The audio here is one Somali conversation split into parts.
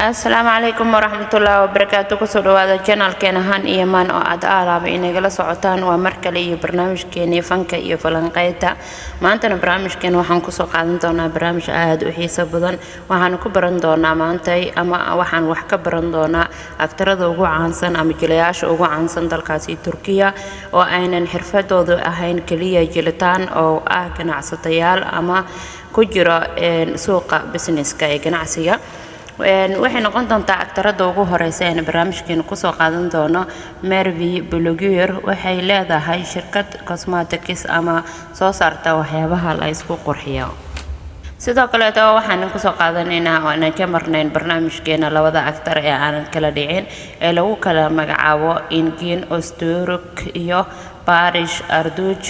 السلام عليكم ورحمة الله وبركاته. كسر هذا القناة كان هان إيمان أو أداء بإني جلس عطان ومركلي برنامج كيني فنك يفلان قيتا ما أنتنا برنامج كين وحن كسر قاعدين دونا برنامج آد وحساب بدن وحن كبرن دونا ما أنتي أما وحن وحك برن دونا أكتر ذو عنسن أم جلياش أو عنسن دالكاسي تركيا وأين الحرفة ذو أهين كلية جلتان أو كنا عصتيال أما كجرا سوق بسنس كاي جناسية waxay noqon doontaa aktarada ugu horeysa ee barnaamijkeena ku soo qaadan doono Mervi Bloguer waxay leedahay shirkad cosmetics ama soo saarta waxyaabaha la isku qurxiyo sidoo kale waxaan ku soo qaadanaynaa oo aan ka marnayn barnaamijkeena labada aktar ee aan kala dhicin ee lagu kala magacaabo Engin Öztürk iyo Barış Arduç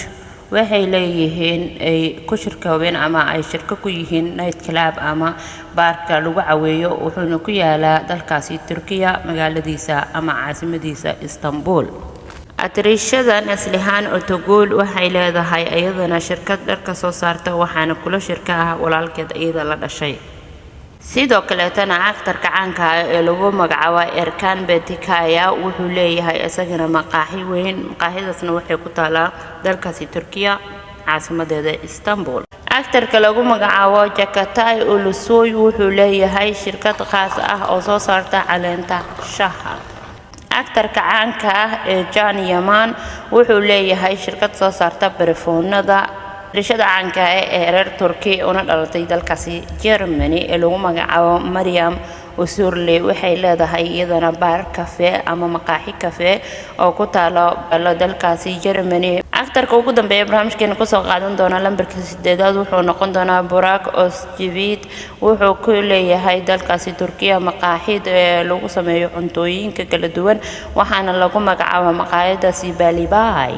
waxay leeyihiin ay ku shirkoobeen ama ay shirka ku yihiin night club ama baarka lagu caweeyo wuxuuna ku yaalaa dalkaasi Turkiya magaaladiisa ama caasimadiisa Istanbul atriishada Neslihan Otogul waxay leedahay ayadana shirkad dharka soo saarta waxaana kula shirkaa walaalkeed iyada la dhashay sidoo kale tana aktarka caanka ah ee lagu magacaabo Erkan Betikaya wuxuu leeyahay isagana maqaaxi weyn maqaaxidaasna waxay ku taalaa dalkaasi Turkiya caasimadeeda Istanbul aktarka lagu magacaabo Jakatay Ulusoy wuxuu leeyahay shirkad khaas ah oo soo saarta caleenta shaha aktarka caanka ah ee Can Yaman wuxuu leeyahay shirkad soo saarta barfuunada rishada caanka ah ee reer Turkiya una dhalatay dalkaasi Germany ee lagu magacaabo Maryam Usurli waxay leedahay iyadana baar cafe ama maqaaxi cafe oo ku taalo dalkaasi Germany aktarka ugu dambeeya barnaamijkeena ku soo qaadan doona lambarka 8 wuxuu noqon doonaa Burak Özçivit wuxuu ku leeyahay dalkaasi Turkiya maqaaxid ee lagu sameeyo cuntooyinka kala duwan waxaana lagu magacaabo maqaayada Sibalibay